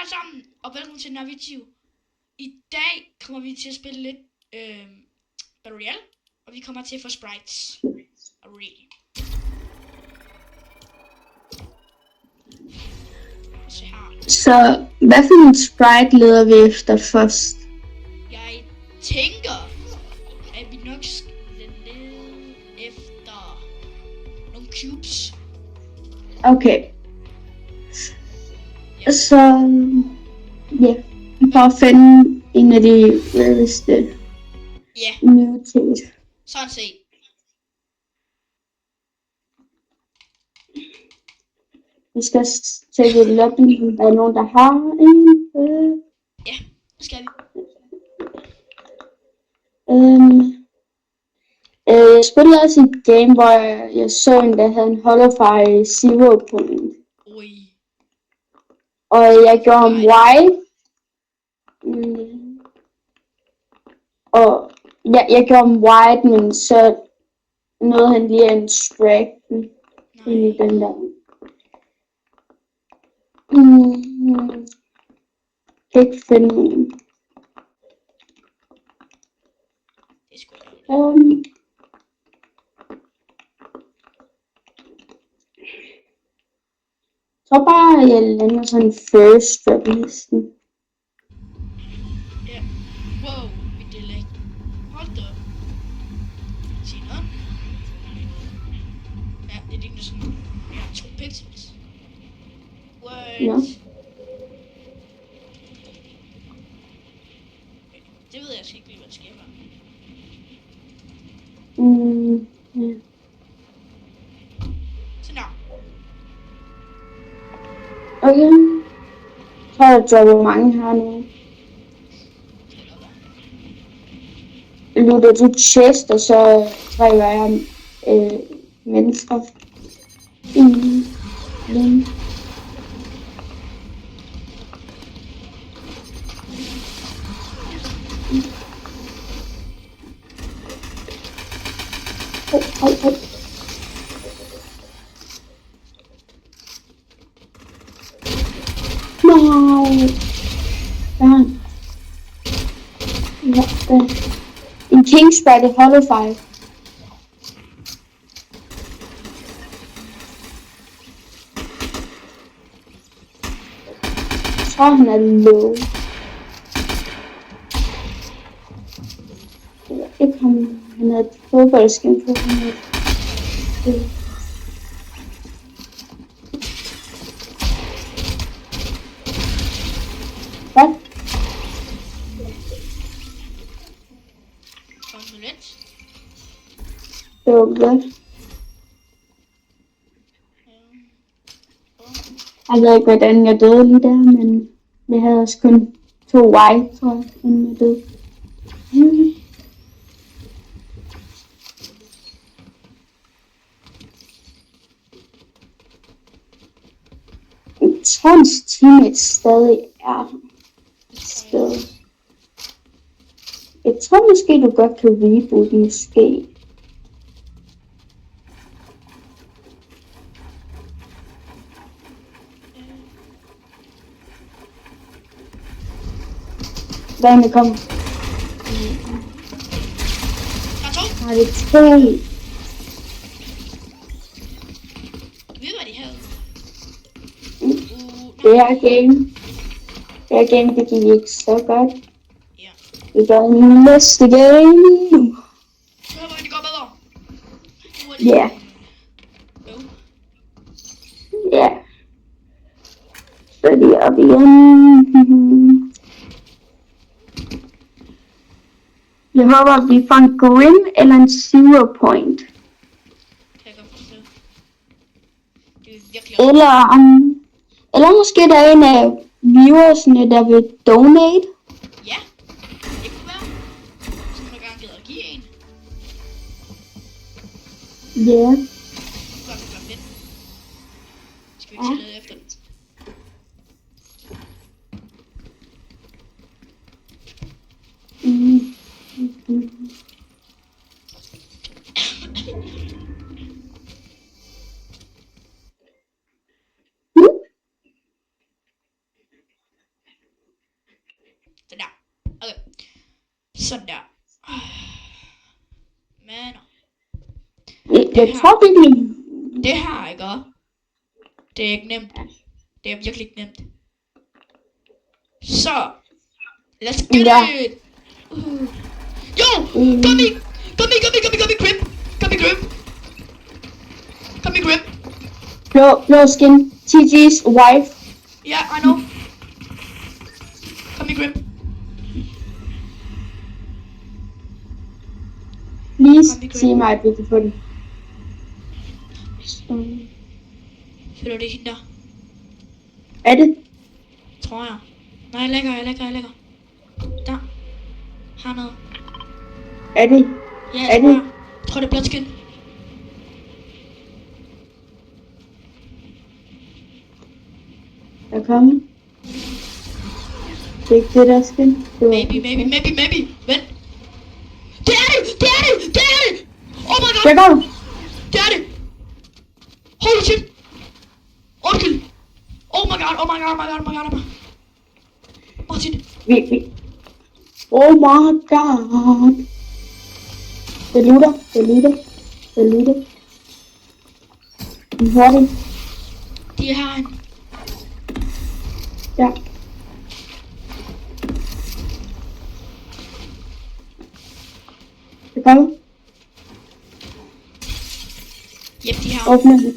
alle sammen, og velkommen til Navitiv. I dag kommer vi til at spille lidt Battle Royale, og vi kommer til at få sprites. Really. Se her. Så hvad for en sprite leder vi efter først? Jeg tænker, at vi nok skal lede efter nogle cubes. Okay. Så ja, bare finde en af de ledeste mutate. Sådan set. Vi skal tjekke et lobby, om der er nogen, der har en. Ja, det skal vi. Jeg spillede også et game, hvor jeg så en, der havde en Holofy Zero Point. Ui. Og jeg gjorde ham white. Og jeg gjorde ham white, men så nåede han lige en strike ind i den der. Kan ikke finde den. Det er sgu da. Jeg tror bare, jeg lander sådan first drop næsten. Ja. Wow, mit delay. Hold da op. Sig noget. Ja, det ligner sådan. Ja, 2 pixels. What? Ja. Det ved jeg ikke lige, hvad der sker her. Ja. Sådan her. Okay. Så har jeg droppet mange her nu. Lutter du chest, og så trækker jeg mennesker. En king sprite Holofy. Jeg tror han er low. Ikke ham. Han havde et fodboldskin på ham. Hvad? Konsulent. Det var godt. Jeg ved ikke, hvordan jeg døde lige der, men jeg havde også kun 2 white, tror jeg, inden jeg døde. Jeg tror, hans teammate stadig er et sted. Jeg tror måske, du godt kan reboot, måske. Hvad kom? Der er 2. Har det 3? Ved hvad de havde? Det her game, det gik ikke så godt. Ja. Vi gør en næste game. Så håber jeg, det går bedre. Ja. Ja. Så er de op igen. Jeg håber, vi får en Grim eller en Zero Point. Kan jeg godt forstå. Det er virkelig Eller måske der er en af viewersne, der vil donate. Ja, det kunne være. Så må du gerne glæde at give en. Ja. Det kunne være fedt. Skal vi ikke så lede efter den? Sådan der. Men Jeg tror virkelig... det her, ikke? Det er ikke nemt. Det er virkelig ikke nemt. Så. Let's get it. Yo! Gummy, grip. Gummy grip. Blå skin. TG's wife. Yeah, I know. Gummy grip. Please sig mig, at vi kan få den. Føler det hende der? Er det? Tror jeg. Nej, jeg lægger. Der. Hernede. Er det? Ja, er det? Jeg tror, det er blåt skin. Der er kommet. Det er ikke det der skin. Maybe. Vent. Det er det! Oh my god! Jeg går! Det er det! Holy shit! Undskyld! Oh my god! Martin! Vi. Oh my god! Jeg looter. Hurtigt. De er herinde. Ja. Det kommer. Yep, de er her. Åbner det.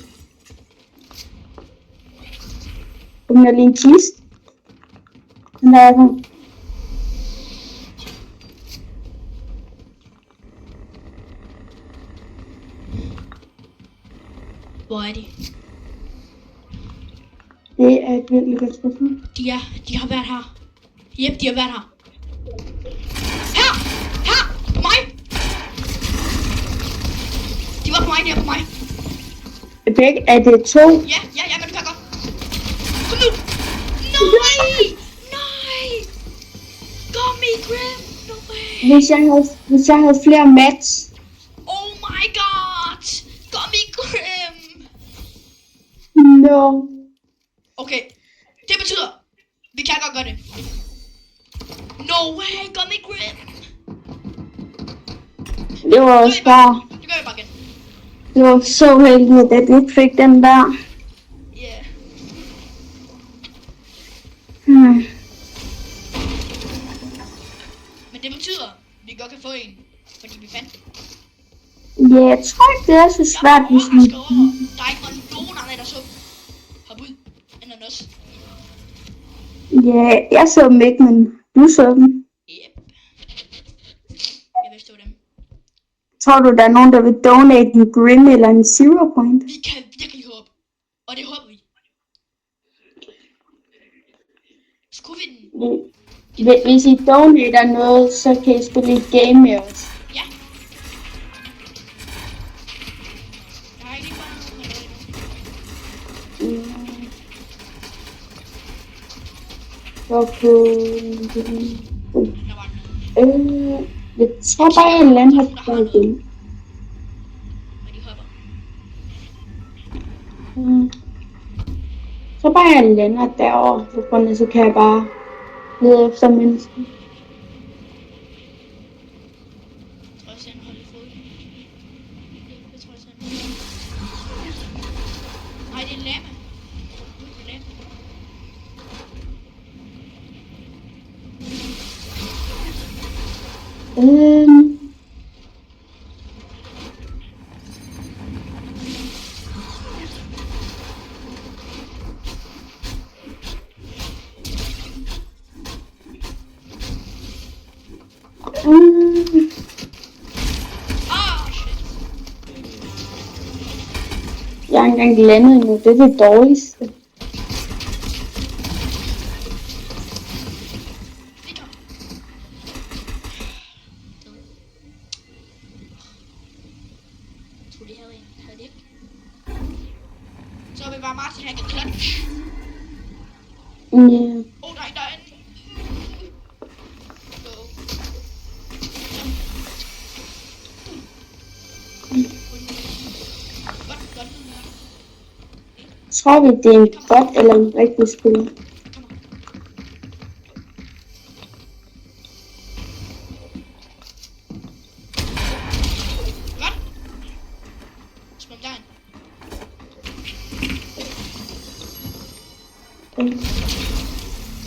Åbner lige en kiste. Den der er sådan. Hvor er de? Det er et virkelig godt spørgsmål. De har været her. Yep, de har været her. Her! På mig! De var på mig. Er det to? Ja, men du kan godt. Kom nu! Nej! Gummy grip! No way! Hvis jeg havde flere mats. Oh my god! Gummy grip! No. Okay, det betyder, vi kan godt gøre det. No way, gummy grip! Det var også bare... Det gør vi bare igen. Det var så heldigt, at vi fik den der. Yeah. Men det betyder, at vi godt kan få en, fordi vi fandt den. Ja, jeg tror ikke, det er så svært, hvis man... Der er ikke nogen andre, der så hoppe ud, end os. Ja, jeg så dem ikke, men du så dem. Yep. Jeg vidste, det var dem. Tror du, der er nogen, der vil donate en Grim eller en Zero Point? Vi kan virkelig håbe. Og det håber vi. Skulle vi den? Hvis I donater noget, så kan I spille et game med os. Ja. Jeg har ikke bare noget Der var den. Jeg tror bare, jeg lander der igen. Og de hopper. Så bare jeg lander derovre, så kan jeg bare lede efter mennesker. Jeg tror også, jeg holder fod. Det tror jeg også. Nej, det er en lama. Det er en lama. Jeg har ikke engang landet endnu, det er det dårligste. Så vil bare Martin have en clutch. Ja. Oh nej, der er en. Tror vi, det er en bot eller en rigtig spiller?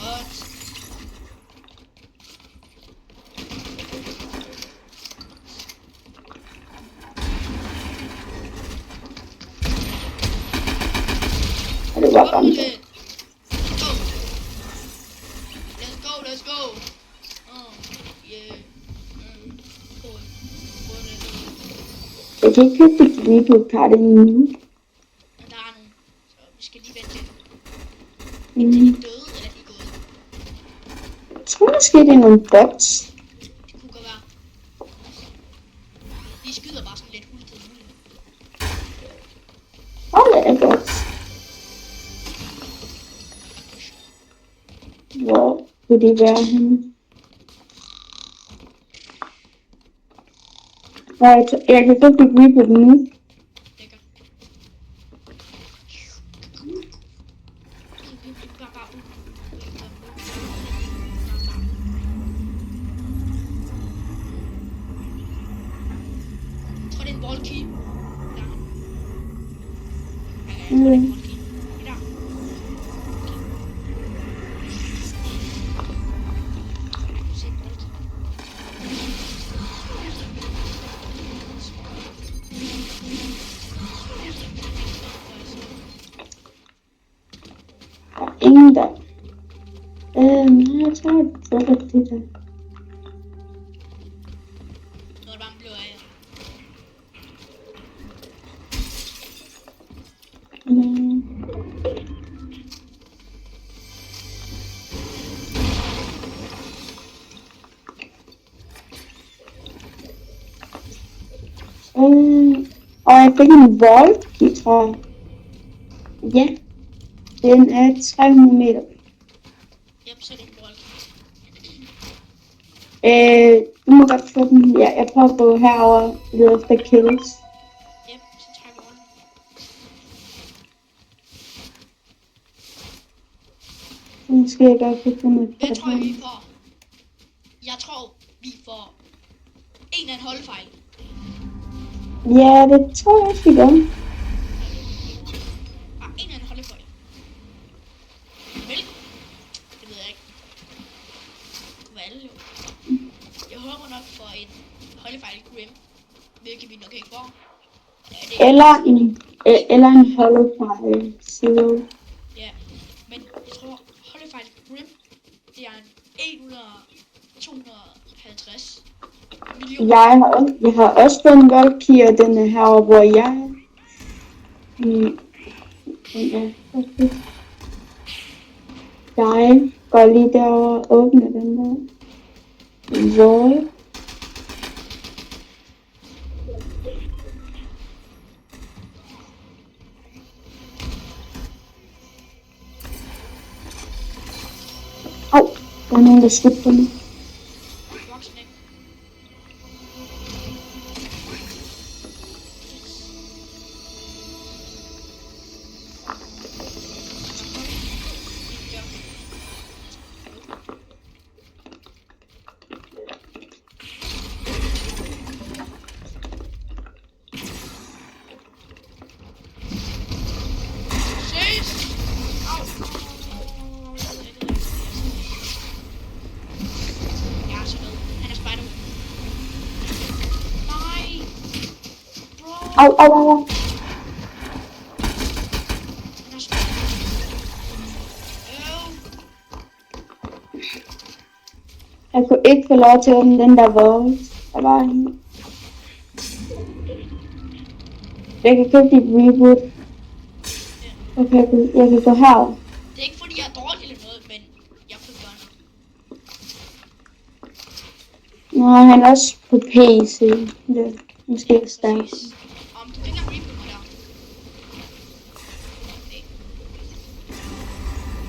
Godt. Og det var Åbne godt. lidt. Let's go. Yeah. Cool. Jeg kan ikke købe det reboot-kart endnu. Men der er nogen, så vi skal lige vente lidt. Indtil de er døde, eller de er gået. Jeg tror måske, det er nogle bots. Det kunne godt være. De skyder bare sådan lidt hultet muligt. Hold da bots. Hvor kunne de være henne? Jeg kan købe det reboot nu. Lækker. Jeg tror, det er en wallkey. Der. Ja, jeg tror, det er en wallkey. Der. Se en wallkey. Der er ingen der. Nej, jeg tror, jeg dropper det der. Nu er det bare en blå af. Og jeg fik en wallkey, tror jeg. Ja, den er 300 meter. Yep, så er det en wallkey. Du må godt få den. Ja, jeg prøver at gå herover og lede efter kills. Yep, så tager vi rollen. Så skal jeg godt få fundet et Hvad tror I, vi par. får? Jeg tror, vi får en af en holdfejl. Ja, det tror jeg også, vi gør. Bare en af en holdfejl. Vel? Det ved jeg ikke. Det kunne være alle jo. Jeg håber nok for en holdfejl i Grim. Hvilket vi nok ikke får. Ja, det er Eller en hollow file zero. Ja, men jeg tror holdfejl i Grim, det er en 250 millioner. Jeg har også fået en wallkey, og den er herovre, hvor jeg er. Ja, okay. Jeg går lige derover og åbner den der. Void. Au, der er nogen, der skudt på mig. Voksen ikke. Ses! Au! Jeg er så med. Han er spider. Nej! Bro! Au. Han er spider. Jeg kunne ikke få lov til at åbne den der vold. Der var en. Jeg kan købe dit reboot. Okay, jeg kan gå herover. Det er ikke fordi jeg er dårlig eller noget, men jeg kunne gøre noget. Nå, han er også på PC. Det er måske stærkt. Præcis. Du fik en reboot her. Okay.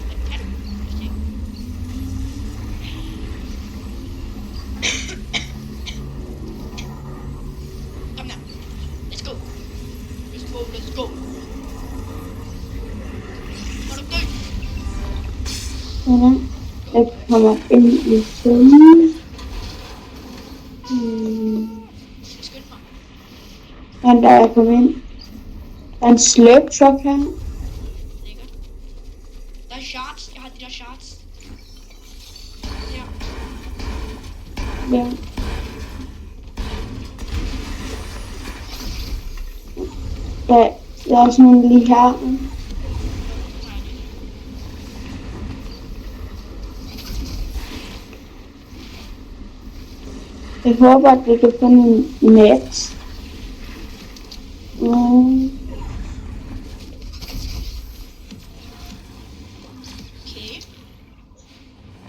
Men kan du? Hvis ikke. Kom der. Let's go. Let's go. Må du dø? Sådan. Jeg kommer ind i zonen. Jeg skal skynde mig. Og der er jeg kommet ind. Der er en slurp truck her. Lækkert. Der er shards. Jeg Jeg har de der shards. Her. Ja. Der er sådan nogle lige her. Jeg håber, at vi kan få en net. Okay.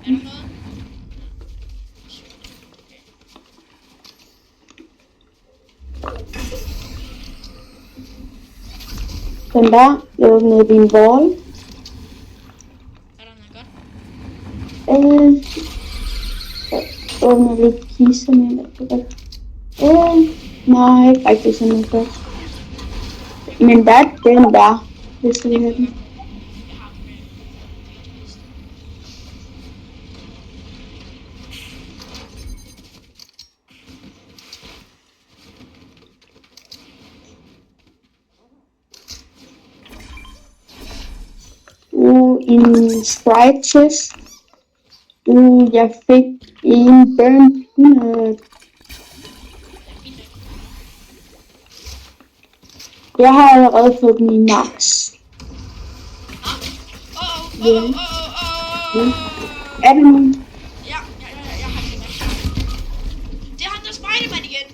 Er der noget? Den der, jeg åbnede din ball. Er der noget godt? Jeg åbnede lidt kisserne. Nej, ikke rigtig sådan noget godt. Men der er den der, hvis du vil have den. Jeg har den med. En Sprite chest. Jeg fik en burn peanut. Jeg har allerede fået den i max. Er det nu? Ja, jeg har det med. Det er ham, der Spider-Man igen.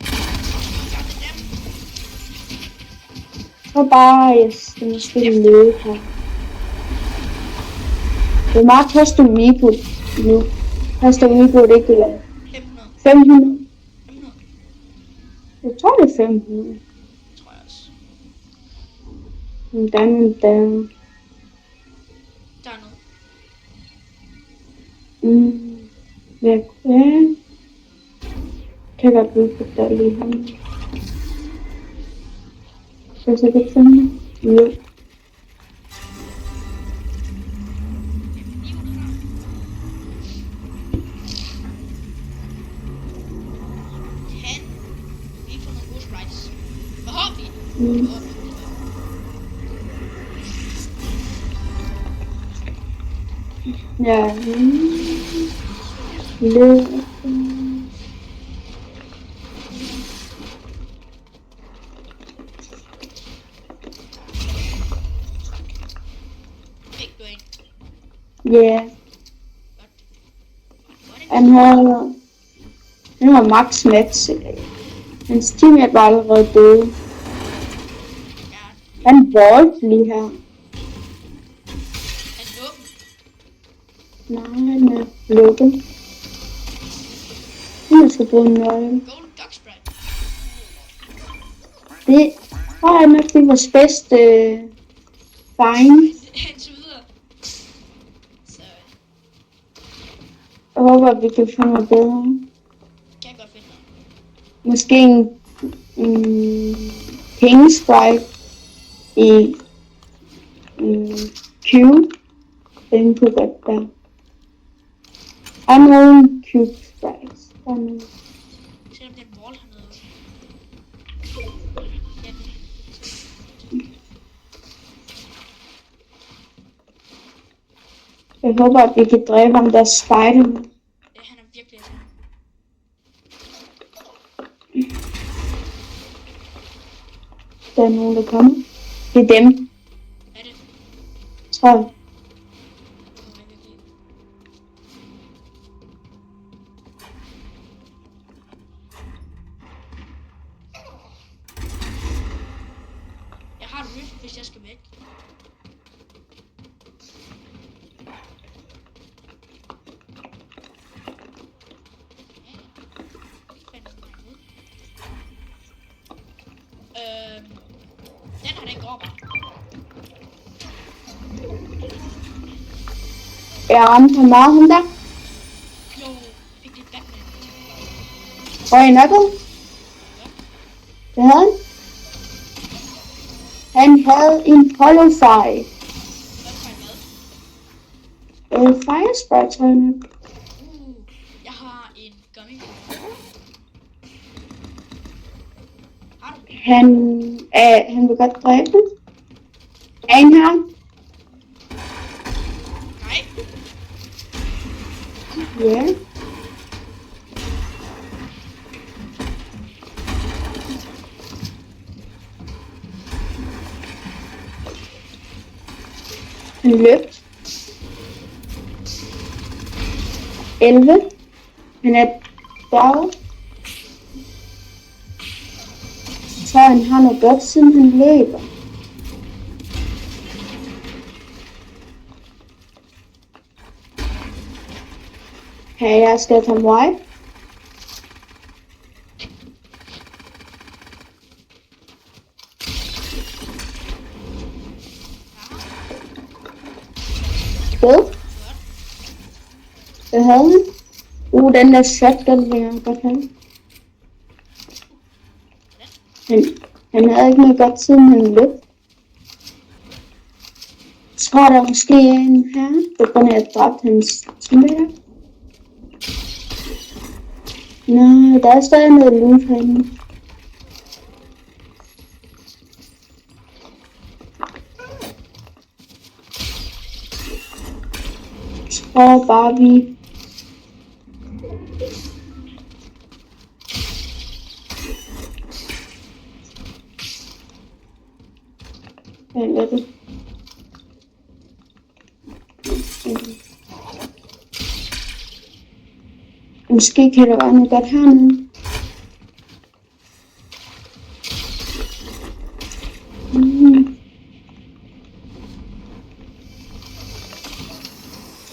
Så bare, jeg skal måske løbe her. Hvor meget koster Mibo nu? Koster Mibo det ikke eller? 500. 500? 500. Jeg tror det er 500. Tror jeg også. Der er nogle der. Der er noget. Ja. Kan godt bruge på der lige her. Så er det 500? Jo. Ja. Løb. Ja. Han har max match. Hans teammate var allerede døde. Han valgte lige her. Nej, han er lukket. Jeg skal bruge en nøgle. Det tror jeg nok, det er vores bedste find. Jeg håber, at vi kan få noget bedre. Kan jeg godt finde noget. Måske en pink sprite i Q. Den kunne godt der. Der er nogle cube sprites. Der er nogle. Selvom den wall hernede. Jeg håber, at vi kan dræbe ham der Spider-Man. Ja, han er virkelig. Der er nogen, der kommer. Det er dem. Er det? Tror jeg. Jeg har et rift, hvis jeg skal væk. Den her, den går bare. Jeg ramte for meget ham der. Jo, fik lidt Batman. Hvor er I nakket? Det havde han. Han havde en hollow fire. Fire sprite, tror jeg nok. Jeg har en gummy. Har du? Han vil godt dræbe den. Er en her? Nej. Ja. Han løb. 11. Han er derovre. Så han har noget godt, siden han løber. Kan jeg skal tage white? Skød. Hvad havde han? Den der shotgun vil jeg godt have. Han havde ikke noget godt, siden han løb. Jeg tror, der måske er en her, på grund af at jeg dræbte hans teammate. Nej, der er stadig noget loot herinde. Jeg tror bare, vi... Hvad er det? Måske kan der være noget godt hernede.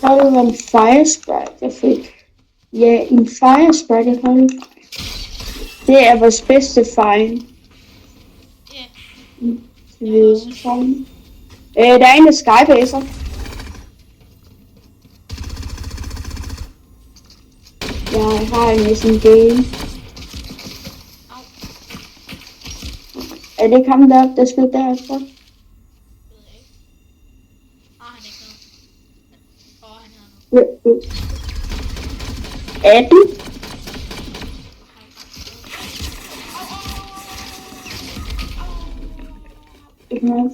Jeg tror, det var en fire sprite, jeg fik. Ja, en fire sprite, jeg holdt. Det er vores bedste find. Der er en, der skybaser. Jeg har en SMG. Er det ikke ham deroppe, der skød derfra? Han er ikke noget. Han havde noget. 18. Ikke noget.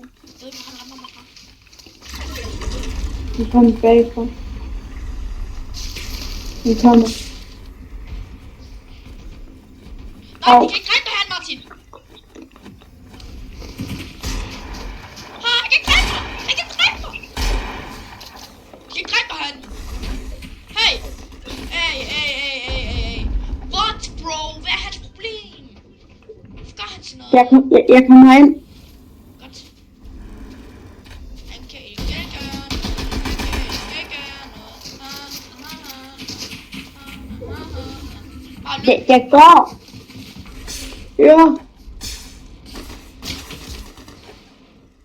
Han kommer bagfra. Han kommer. Nej, vi kan ikke dræbe han, Martin. Jeg kan ikke dræbe ham. Jeg kan dræbe ham. Jeg kan ikke dræbe han. Hey. Hey. What, bro? Hvad er hans problem? Hvorfor gør han sådan noget? Jeg kommer ind. Godt. Han kan ikke gøre noget. Jeg går. Ja.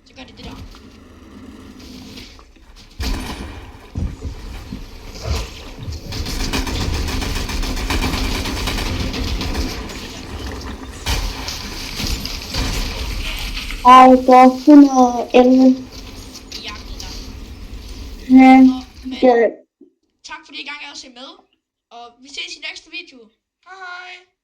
Så gør det der. Jeg går 111. I jagten der. Ja. Men tak fordi I gang er at se med. Og vi ses i næste video. Hej hej.